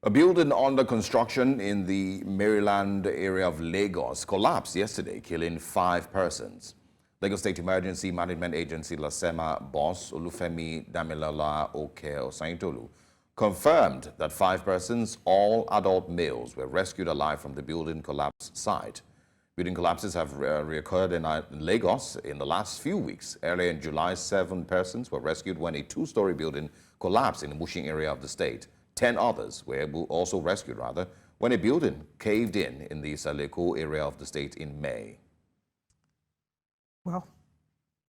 A building under construction in the Maryland area of Lagos collapsed yesterday, killing 5 persons. Lagos State Emergency Management Agency LASEMA boss Olufemi Damilola Oke-Osanyintolu confirmed that 5 persons, all adult males, were rescued alive from the building collapse site. Building collapses have reoccurred in Lagos in the last few weeks. Earlier in July, 7 persons were rescued when a 2-story building collapsed in the Mushin area of the state. 10 others were also rescued, when a building caved in the Isale Eko area of the state in May. Well,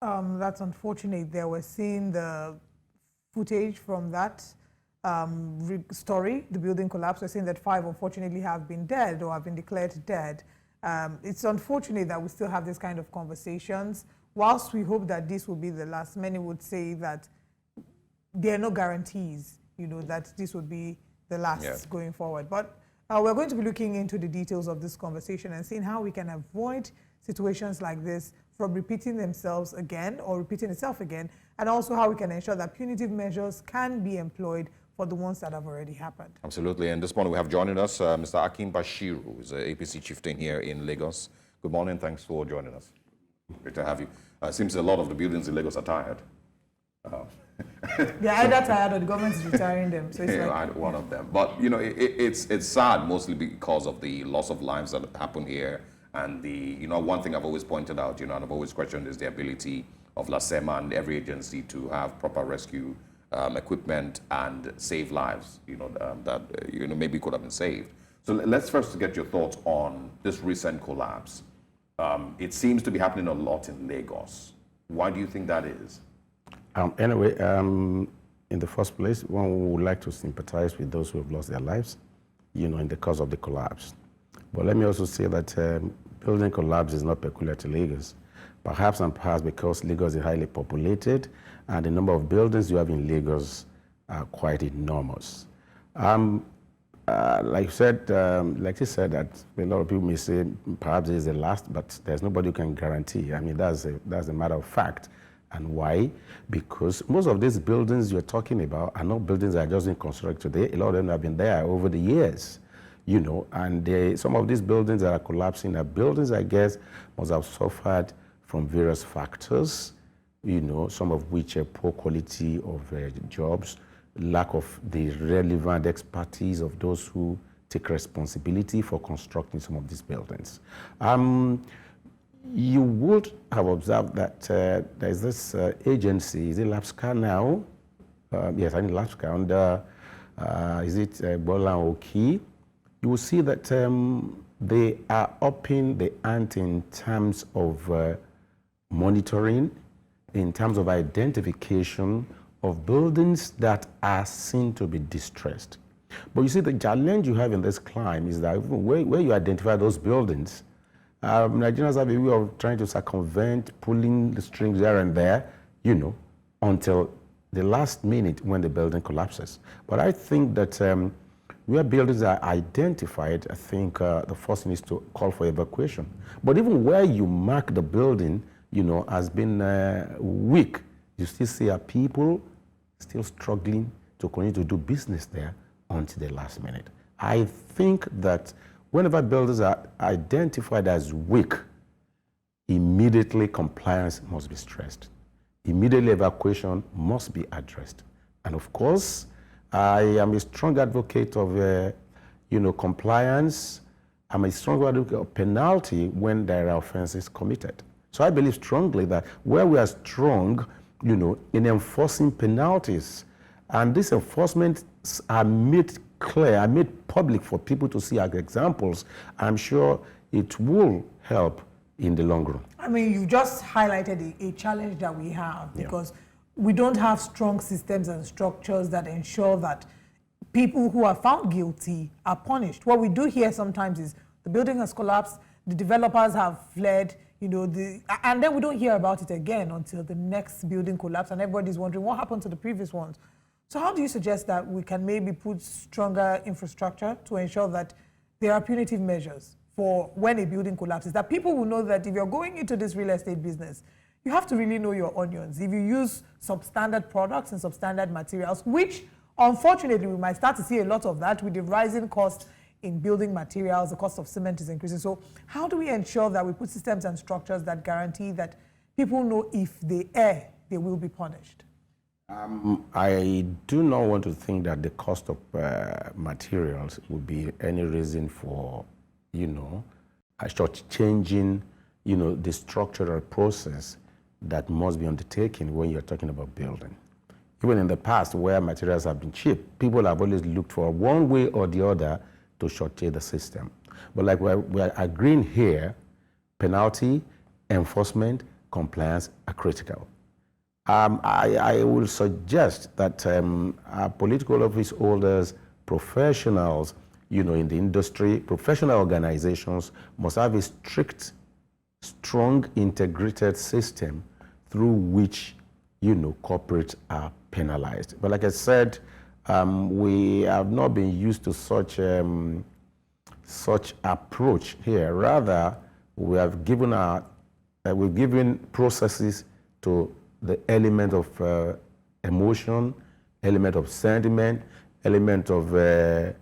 that's unfortunate. They were seeing the footage from that story, the building collapse. We're seeing that 5 unfortunately have been dead or have been declared dead. It's unfortunate that we still have this kind of conversations. Whilst we hope that this will be the last, many would say that there are no guarantees, that this would be the last going forward. But we're going to be looking into the details of this conversation and seeing how we can avoid situations like this from repeating themselves again or repeating itself again, and also how we can ensure that punitive measures can be employed for the ones that have already happened. Absolutely. And this morning we have joining us Mr. Akin Bashiru, who is an APC chieftain here in Lagos. Good morning. Thanks for joining us. Great to have you. Seems a lot of the buildings in Lagos are tired. They're either tired or the government is retiring them. So it's like one of them. But it's sad mostly because of the loss of lives that happen here, and the one thing I've always pointed out, and I've always questioned, is the ability of LASEMA and every agency to have proper rescue equipment and save lives. That maybe could have been saved. So let's first get your thoughts on this recent collapse. It seems to be happening a lot in Lagos. Why do you think that is? Anyway, in the first place, one would like to sympathize with those who have lost their lives, in the cause of the collapse. But let me also say that building collapse is not peculiar to Lagos. Perhaps because Lagos is highly populated and the number of buildings you have in Lagos are quite enormous. Like you said, that a lot of people may say perhaps this is the last, but there's nobody who can guarantee. I mean, that's a matter of fact. And why? Because most of these buildings you're talking about are not buildings that are just being constructed today. A lot of them have been there over the years, and some of these buildings that are collapsing are buildings, I guess, must have suffered from various factors, some of which are poor quality of jobs, lack of the relevant expertise of those who take responsibility for constructing some of these buildings. You would have observed that there's this agency, is it LASEMA now? Yes, I think LASEMA, and is it Bola Oki? You will see that they are upping the ante in terms of monitoring, in terms of identification of buildings that are seen to be distressed. But you see, the challenge you have in this climb is that where you identify those buildings, Nigerians have a way of trying to circumvent, pulling the strings here and there, until the last minute when the building collapses. But I think that where buildings are identified, I think the first thing is to call for evacuation. But even where you mark the building, has been weak, you still see people still struggling to continue to do business there until the last minute. I think that whenever buildings are identified as weak, immediately compliance must be stressed. Immediately evacuation must be addressed. And of course, I am a strong advocate of compliance. I'm a strong advocate of penalty when there are offenses committed. So I believe strongly that where we are strong, in enforcing penalties, and these enforcements are made clear, are made public for people to see as examples, I'm sure it will help in the long run. I mean, you just highlighted a challenge that we have, because we don't have strong systems and structures that ensure that people who are found guilty are punished. What we do here sometimes is the building has collapsed, the developers have fled, and then we don't hear about it again until the next building collapses, and everybody's wondering what happened to the previous ones. So how do you suggest that we can maybe put stronger infrastructure to ensure that there are punitive measures for when a building collapses, that people will know that if you're going into this real estate business, you have to really know your onions. If you use substandard products and substandard materials, which Unfortunately, we might start to see a lot of that with the rising cost in building materials. The cost of cement is increasing. So how do we ensure that we put systems and structures that guarantee that people know if they err, they will be punished? I do not want to think that the cost of materials would be any reason for, short-changing, the structural process that must be undertaken when you're talking about building. Even in the past, where materials have been cheap, people have always looked for one way or the other to shortchange the system. But like we're agreeing here, penalty, enforcement, compliance are critical. I will suggest that our political office holders, professionals, in the industry, professional organizations must have a strict, strong, integrated system through which, corporates are penalized. But like I said, we have not been used to such approach here. Rather, we have given we've given processes to the element of emotion, element of sentiment, element of, I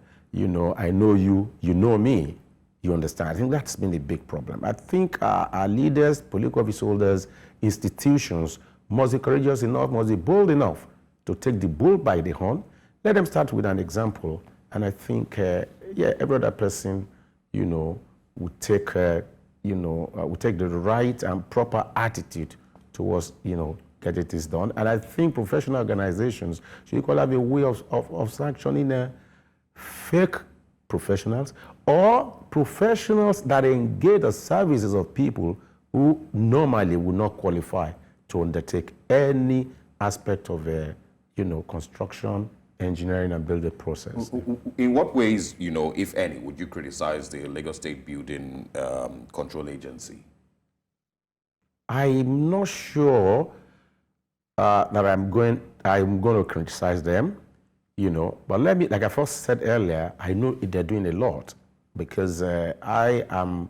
know you, you know me, you understand. I think that's been a big problem. I think our leaders, political office holders, institutions must be courageous enough, must be bold enough to take the bull by the horn. Let them start with an example. And I think, every other person, would take, would take the right and proper attitude towards, getting this done. And I think professional organizations should equally have a way of sanctioning fake professionals or professionals that engage the services of people who normally would not qualify to undertake any aspect of construction, engineering, and building process. In what ways, if any, would you criticize the Lagos State Building Control Agency? I'm not sure that I'm going to criticize them, but let me, like I first said earlier, I know they're doing a lot because I am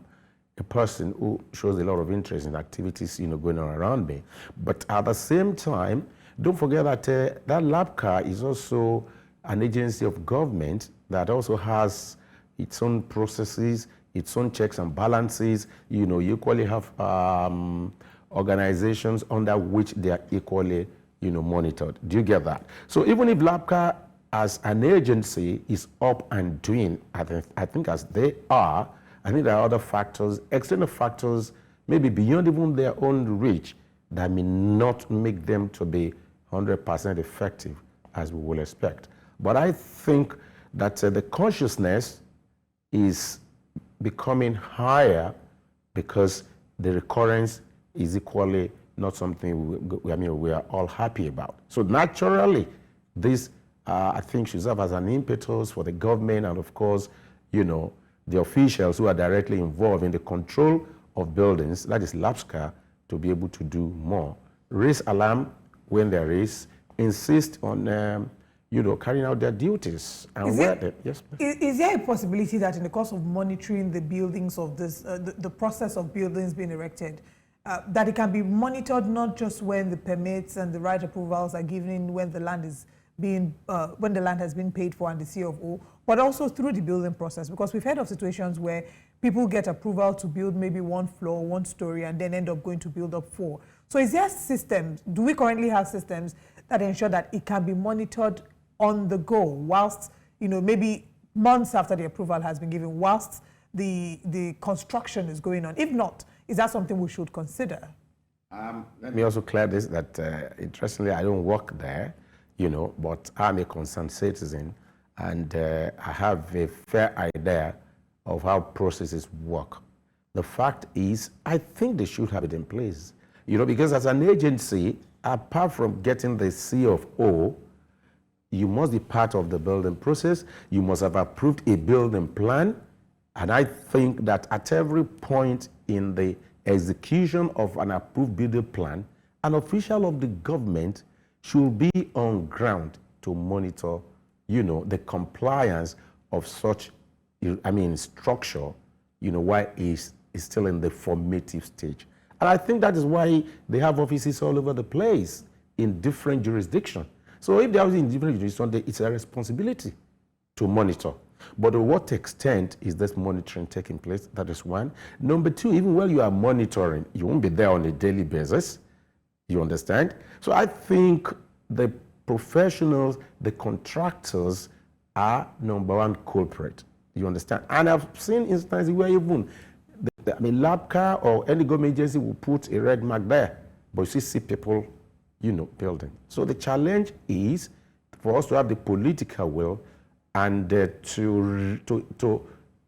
a person who shows a lot of interest in activities, going on around me. But at the same time, don't forget that that LAPCA is also an agency of government that also has its own processes, its own checks and balances. You equally have organizations under which they are equally, monitored. Do you get that? So even if LAPCA as an agency is up and doing, I think as they are, I think there are other factors, external factors, maybe beyond even their own reach, that may not make them to be 100% effective as we will expect. But I think that the consciousness is becoming higher because the recurrence is equally not something we are all happy about. So naturally, this I think should serve as an impetus for the government and, of course, the officials who are directly involved in the control of buildings, that is LAPSCA, to be able to do more. Raise alarm when there is, insist on carrying out their duties. And is there a possibility that in the course of monitoring the buildings of this, the process of buildings being erected, that it can be monitored not just when the permits and the right approvals are given, when the land is being, when the land has been paid for and the CFO, but also through the building process? Because we've heard of situations where people get approval to build maybe one floor, one story, and then end up going to build up 4. So is there systems, do we currently have systems that ensure that it can be monitored on the go whilst, maybe months after the approval has been given, whilst the construction is going on? If not, is that something we should consider? Let me also clear this, that interestingly, I don't work there, but I'm a concerned citizen, and I have a fair idea of how processes work. The fact is, I think they should have it in place, because as an agency, apart from getting the C of O, you must be part of the building process. You must have approved a building plan. And I think that at every point in the execution of an approved building plan, an official of the government should be on ground to monitor, the compliance of such, structure, while it's still in the formative stage. And I think that is why they have offices all over the place in different jurisdictions. So if there is independent jurisdiction, it's a responsibility to monitor. But to what extent is this monitoring taking place? That is one. Number two, even while you are monitoring, you won't be there on a daily basis. You understand? So I think the professionals, the contractors are number one culprit. You understand? And I've seen instances where even LABCA or any government agency will put a red mark there, but you see people, building. So the challenge is for us to have the political will and to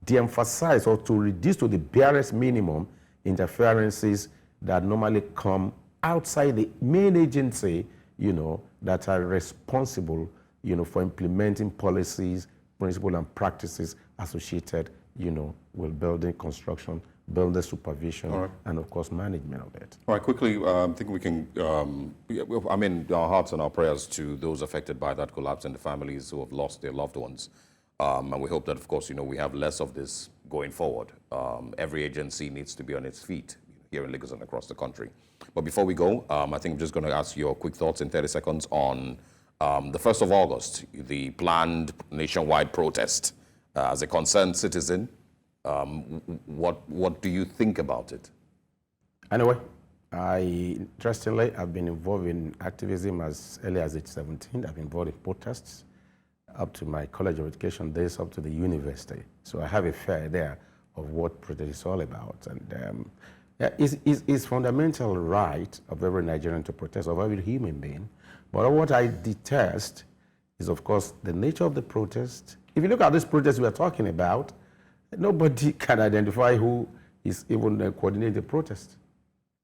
de-emphasize or to reduce to the barest minimum interferences that normally come outside the main agency, that are responsible, for implementing policies, principles, and practices associated, with building construction, builder supervision, and of course management of it. All right, quickly, I think we can, our hearts and our prayers to those affected by that collapse and the families who have lost their loved ones. And we hope that, of course, we have less of this going forward. Every agency needs to be on its feet here in Lagos and across the country. But before we go, I think I'm just going to ask your quick thoughts in 30 seconds on the 1st of August, the planned nationwide protest. As a concerned citizen, what do you think about it? Anyway, interestingly, I've been involved in activism as early as age 17. I've been involved in protests up to my College of Education days, up to the university. So I have a fair idea of what protest is all about. And it's fundamental right of every Nigerian to protest, of every human being. But what I detest is, of course, the nature of the protest. If you look at this protest we are talking about, nobody can identify who is even coordinating the protest,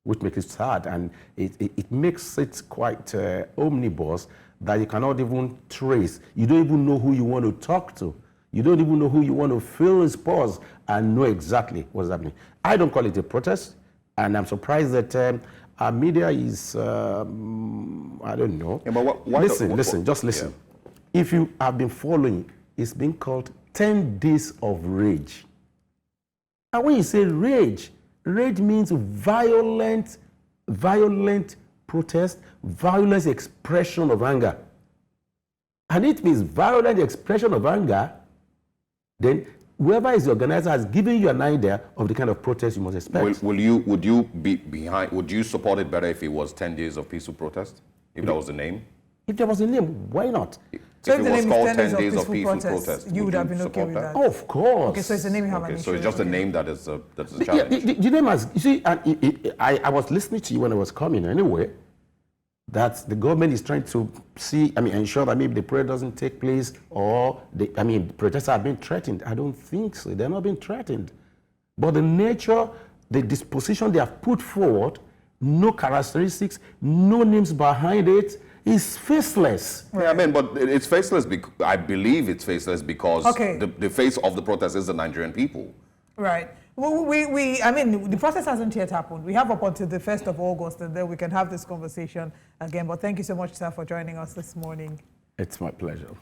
which makes it sad. And it makes it quite omnibus that you cannot even trace. You don't even know who you want to talk to. You don't even know who you want to feel his pulse and know exactly what's happening. I don't call it a protest, and I'm surprised that our media is, I don't know. Yeah, but listen, just listen. Yeah. If you have been following, it's been called 10 days of rage. And when you say rage, rage means violent protest, violent expression of anger. And it means violent expression of anger, then whoever is the organizer has given you an idea of the kind of protest you must expect. Would you support it better if it was 10 days of peaceful protest? If that was the name? If there was a name, why not? So if it was called 10 days of peaceful protest, you would have been okay with that? Oh, of course. Okay, so it's the name you have an issue. So it's just a name that is a challenge. The name has, you see, I was listening to you when I was coming anyway, that the government is trying to ensure that maybe the parade doesn't take place, or protesters are being threatened. I don't think so. They're not being threatened. But the nature, the disposition they have put forward, no characteristics, no names behind it, is faceless. Yeah, but it's faceless. I believe it's faceless because the face of the protest is the Nigerian people. Right. Well, the process hasn't yet happened. We have up until the 1st of August, and then we can have this conversation again. But thank you so much, sir, for joining us this morning. It's my pleasure.